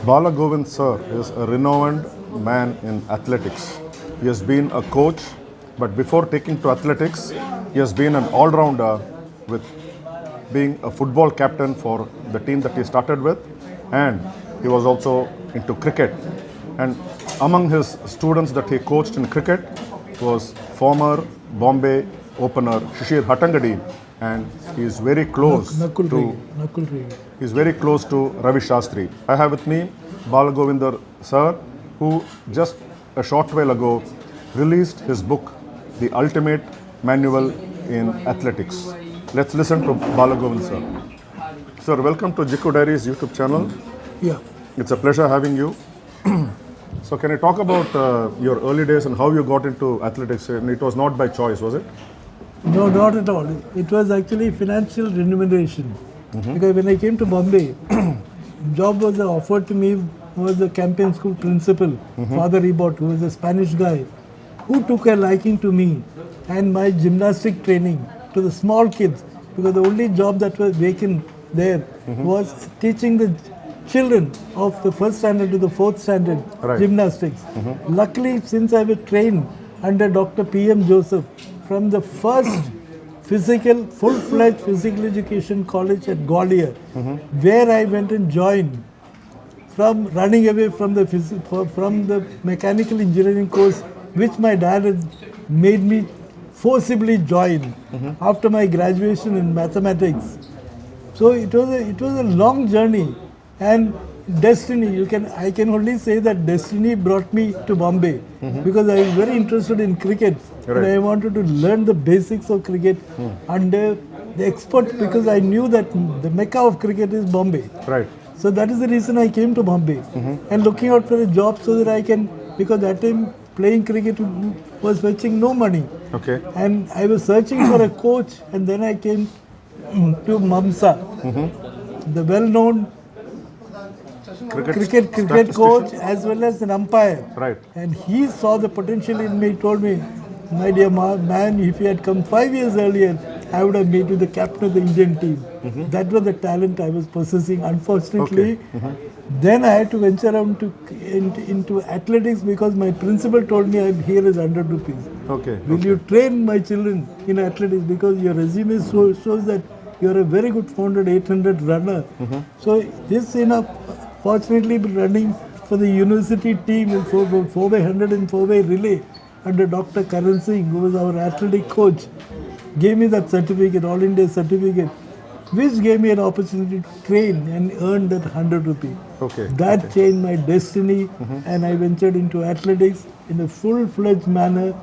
Bala Govind sir is a renowned man in athletics. He has been a coach, but before taking to athletics, he has been an all-rounder with being a football captain for the team that he started with, and he was also into cricket. And among his students that he coached in cricket was former Bombay opener Shishir Hattangadi, and he is very close to He is very close to Ravi Shastri. I have with me Balagovind sir, who just a short while ago released his book, The Ultimate Manual in Athletics. Let's listen to Balagovind sir. Sir, welcome to Jikku Diaries YouTube channel. Yeah. It's a pleasure having you. So can you talk about your early days and how you got into athletics? And it was not by choice, was it? No, not at all. It was actually financial remuneration. Because when I came to Bombay, job was offered to me was the campaign school principal, Father Ebot, who was a Spanish guy, who took a liking to me and my gymnastic training to the small kids. Because the only job that was vacant there was teaching the children of the first standard to the fourth standard gymnastics. Luckily, since I was trained under Dr. P.M. Joseph from the first full-fledged physical education college at Gwalior, where I went and joined from running away from the mechanical engineering course, which my dad had made me forcibly join after my graduation in mathematics. So it was a long journey, and destiny. I can only say that destiny brought me to Bombay because I was very interested in cricket, and I wanted to learn the basics of cricket under the expert, because I knew that the mecca of cricket is Bombay. Right. So that is the reason I came to Bombay and looking out for a job so that I can, because that time playing cricket was fetching no money. Okay. And I was searching for a coach, and then I came to Mamsa, the well-known cricket coach as well as an umpire. Right. And he saw the potential in me, told me, my dear man, if you had come 5 years earlier, I would have made you the captain of the Indian team. That was the talent I was possessing. Unfortunately, then I had to venture out into athletics because my principal told me I'm here as 100 rupees. Okay. Will you train my children in athletics, because your resume shows that you're a very good 400, 800 runner. So this, fortunately running for the university team in 4x100 and 4x relay under Dr. Karan Singh, who was our athletic coach, gave me that certificate, All India certificate, which gave me an opportunity to train and earn that 100 rupees. Okay. That changed my destiny, and I ventured into athletics in a full-fledged manner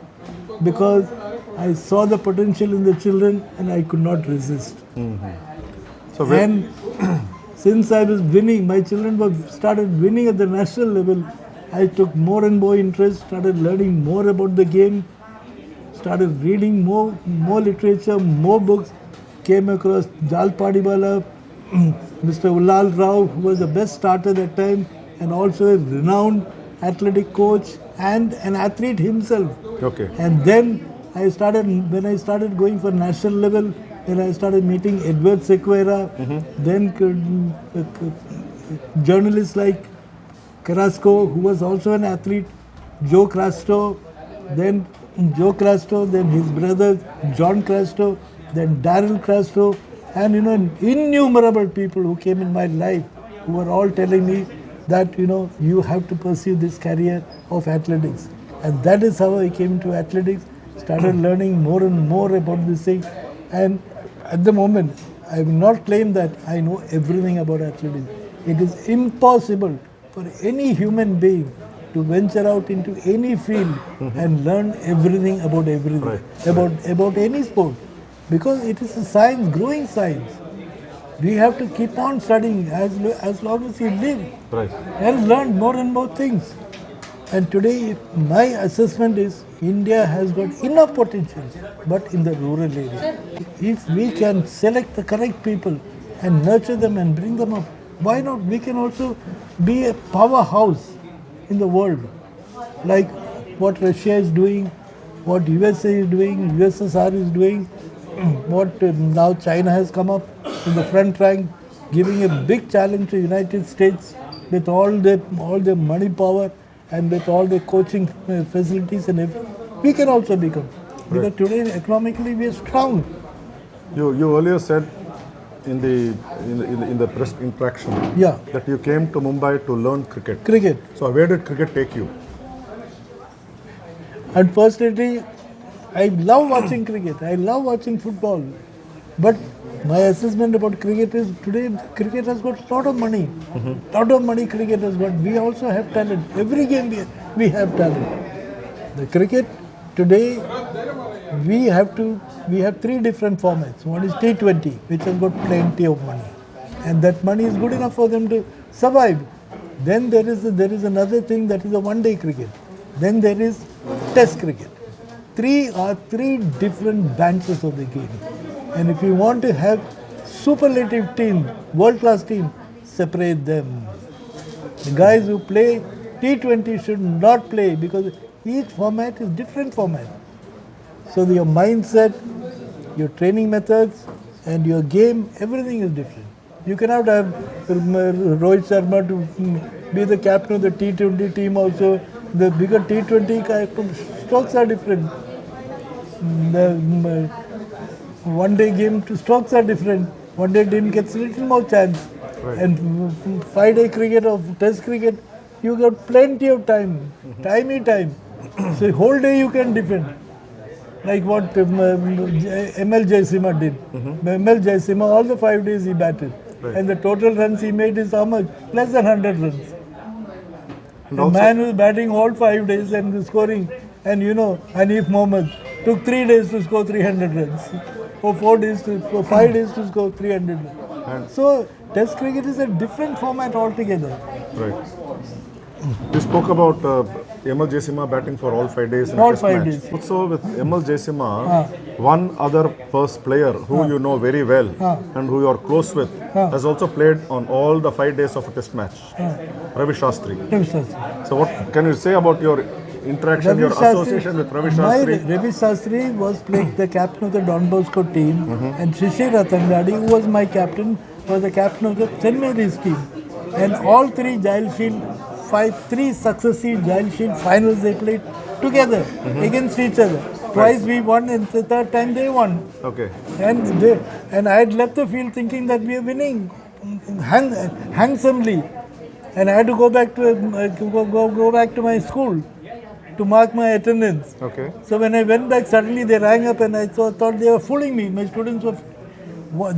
because I saw the potential in the children and I could not resist. And since I was winning, my children started winning at the national level, I took more and more interest, started learning more about the game, started reading more literature, more books, came across Jal Padibala, Mr. Ullal Rao, who was the best starter that time, and also a renowned athletic coach and an athlete himself. Okay. And then when I started going for national level, then I started meeting Edward Sequeira, then journalists like Carrasco, who was also an athlete, Joe Crasto, then his brother John Crasto, then Daryl Crasto, and innumerable people who came in my life who were all telling me that you have to pursue this career of athletics. And that is how I came to athletics, started learning more and more about this thing. And at the moment, I will not claim that I know everything about athletics. It is impossible for any human being to venture out into any field and learn everything about everything, about any sport, because it is a science, growing science. We have to keep on studying as long as we live and learn more and more things. And today, my assessment is India has got enough potential, but in the rural area. If we can select the correct people and nurture them and bring them up, why not? We can also be a powerhouse in the world, like what Russia is doing, what USA is doing, USSR is doing, what now China has come up in the front rank, giving a big challenge to United States. with all the money power and with all the coaching facilities and everything, we can also become. Because today economically we are strong. You earlier said in the press interaction Yeah. that you came to Mumbai to learn cricket. Cricket. So where did cricket take you? Unfortunately, I love watching cricket. I love watching football. But my assessment about cricket is today cricket has got a lot of money. Lot of money cricket has got. We also have talent. Every game we have talent. The cricket today we have three different formats. One is T20, which has got plenty of money, and that money is good enough for them to survive. Then there is another thing, that is a one-day cricket. Then there is Test cricket. Three different branches of the game. And if you want to have superlative team, world-class team, separate them. The guys who play T20 should not play because each format is different format. So your mindset, your training methods, and your game, everything is different. You cannot have Rohit Sharma to be the captain of the T20 team also. The bigger T20 strokes are different. The one-day game strokes are different. One-day team gets a little more chance. Right. And 5-day cricket or Test cricket, you got plenty of time. Time. So whole day you can defend. Like what ML Jayasinghe did. ML Jayasinghe, all the 5 days he batted. Right. And the total runs he made is how much? Less than 100 runs. And A also- man who is batting all 5 days and scoring, and Hanif Mohammed took 3 days to score 300 runs. For 5 days to score 300 runs. And- So Test cricket is a different format altogether. Right. You spoke about ML Jayasinghe batting for all 5 days in a All test 5 match. days. Also with ML Jayasinghe, one other player who you know very well and who you are close with has also played on all the 5 days of a test match. Ravi Shastri. Ravi Shastri. So what can you say about your interaction, your association with Ravi Shastri? Ravi Shastri was the captain of the Don Bosco team, and Shishir Hattangadi, who was my captain, was the captain of the St. Mary's team. And all three three successive Giant Shield finals they played together against each other. Twice we won, and the third time they won. Okay. And I had left the field thinking that we are winning handsomely, and I had to go back to my school to mark my attendance. Okay. So when I went back, suddenly they rang up, and I thought they were fooling me. My students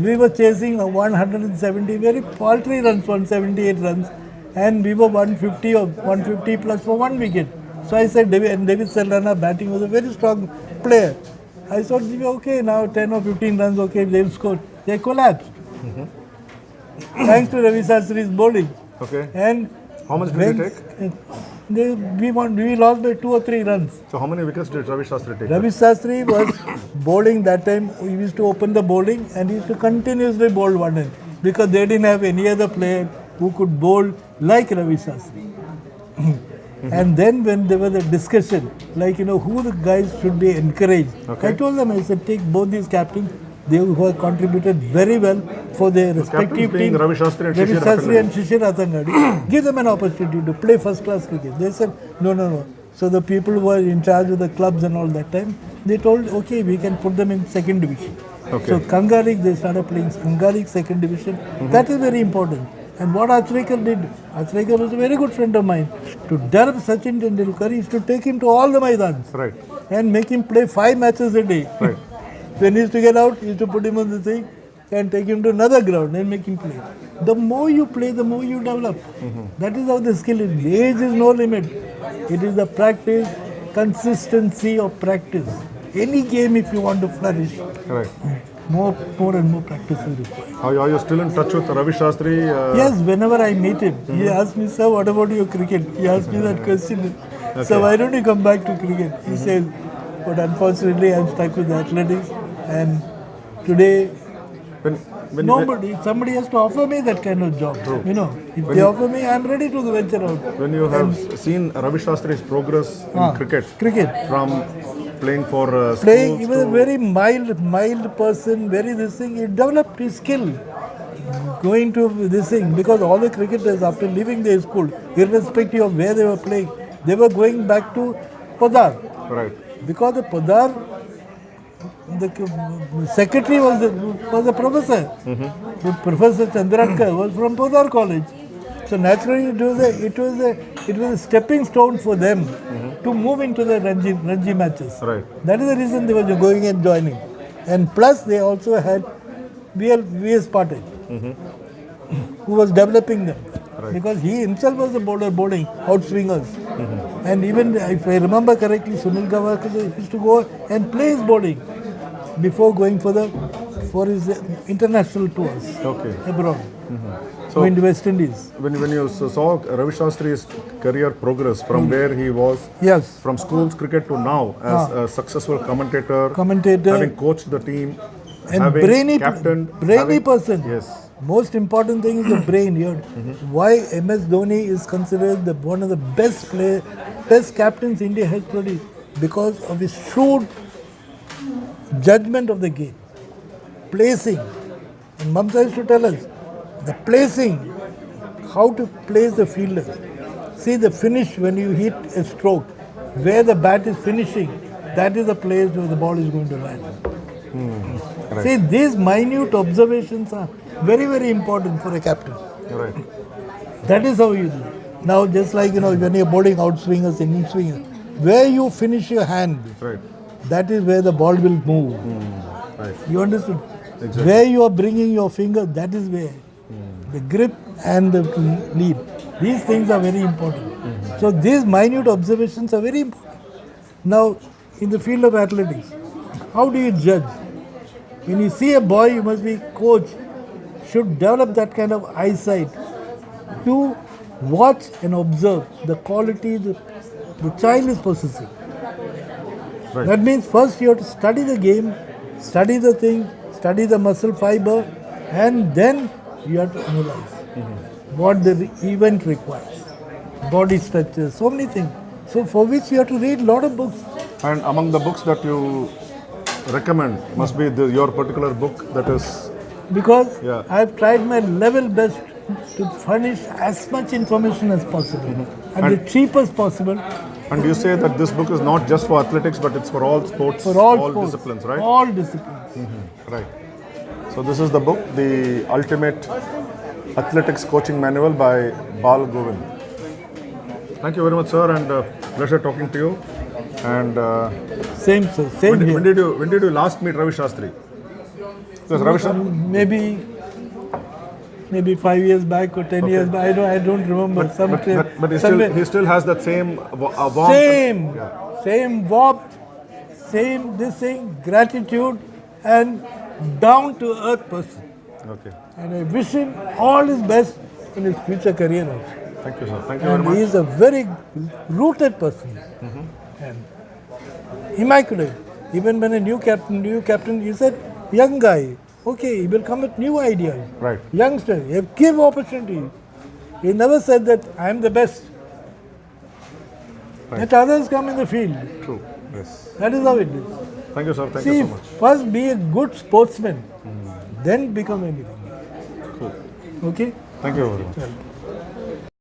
we were chasing 170 very paltry runs, 178 runs, and we were 150 or 150 plus for 1 wicket. So I said, David Serrana batting was a very strong player. I thought, okay, now 10 or 15 runs, okay, they'll score. They collapsed. Thanks to Ravi Shastri's bowling. Okay. And How much did you take? we lost by 2 or 3 runs. So how many wickets did Ravi Shastri take? Ravi Shastri was bowling that time. He used to open the bowling and he used to continuously bowl one end because they didn't have any other player who could bowl like Ravi Shastri. And then when there was a discussion, like who the guys should be encouraged, Okay. I told them, I said, take both these captains. They who have contributed very well for their respective captains being teams. Ravi Shastri and Ravi Shishir Shastri Hattangadi. and Shishir Hattangadi. Give them an opportunity to play first class cricket. They said, no. So the people who were in charge of the clubs and all that time, they told, okay, we can put them in second division. Okay. So Kangarik, they started playing Kangarik second division. That is very important. And what Achrekar did, Achrekar was a very good friend of mine. To derb Sachin Tendulkar is to take him to all the Maidans Right. and make him play 5 matches a day. Right. When he used to get out, he used to put him on the thing and take him to another ground and make him play. The more you play, the more you develop. That is how the skill is. Age is no limit. It is the practice, consistency of practice. Any game, if you want to flourish, Right. more and more practice is required. Are you still in touch with Ravi Shastri? Yes, whenever I meet him, he asks me, sir, what about your cricket? He asks me that question. So why don't you come back to cricket? He says, but unfortunately I'm stuck with athletics, and today somebody has to offer me that kind of job. If they offer me, I'm ready to venture out. When you have seen Ravi Shastri's progress in cricket, from playing for Playing, schools he was a to- very mild person, very this thing. He developed his skill. going to this thing, because all the cricketers, after leaving their school, irrespective of where they were playing, they were going back to Podar. Right. Because the Podar, the secretary was a professor. The Professor Chandrakar was from Podar College. So naturally, it was a stepping stone for them to move into the Ranji matches. Right. That is the reason they were going and joining. And plus, they also had V.S. Patel, who was developing them. Right. Because he himself was a bowling outswingers. And even if I remember correctly, Sunil Gavaskar used to go and play his bowling before going for his international tours abroad. So Going to West Indies. when you saw Ravi Shastri's career progress from where he was Yes. from schools cricket to now as a successful commentator, Commentator. having coached the team, And having brainy captained, person. Yes. Most important thing is the brain here. Why MS Dhoni is considered one of the best captains India has produced, because of his shrewd judgment of the game, placing. And Mamsa used to tell us the placing, how to place the fielders. See the finish when you hit a stroke, where the bat is finishing, that is the place where the ball is going to land. Right. See, these minute observations are very, very important for a captain. Right. That is how you do. Now, just like when you're bowling outswingers and in-swingers, where you finish your hand, Right. that is where the ball will move. Right. You understood? Exactly. Where you are bringing your finger, that is where the grip and the lead. These things are very important. So these minute observations are very important. Now, in the field of athletics, how do you judge? When you see a boy, you must be coach, should develop that kind of eyesight to watch and observe the quality the child is possessing. Right. That means first you have to study the game, study the thing, study the muscle fiber, and then you have to analyze what the event requires. Body structure, so many things. So for which you have to read a lot of books. And among the books that you recommend must be your particular book that is. Because Yeah. I've tried my level best to furnish as much information as possible at the cheapest possible And you say that this book is not just for athletics, but it's for all sports, for all sports, disciplines, right? All disciplines. Right. So this is the book, The Ultimate Athletics Coaching Manual by Balagoin. Thank you very much, sir, and pleasure talking to you. And Same, sir. Same here. when did you last meet Ravi Shastri? Because Ravi Shastri. Maybe 5 years back or 10 years back. I don't remember. But he still has that same warmth. Same warmth, same this thing, gratitude, and down to earth person. Okay. And I wish him all his best in his future career also. Thank you, sir. Thank you very And much. he is a very rooted person. And immaculate. Even when a new captain, he said, young guy, okay, he will come with new ideas. Right. Youngster, give opportunity. He never said that I am the best. Right. Let others come in the field. True. Yes. That is how it is. Thank you, sir. Thank See, you so much. first be a good sportsman, then become anything. Cool. Okay? Thank you very much. Well.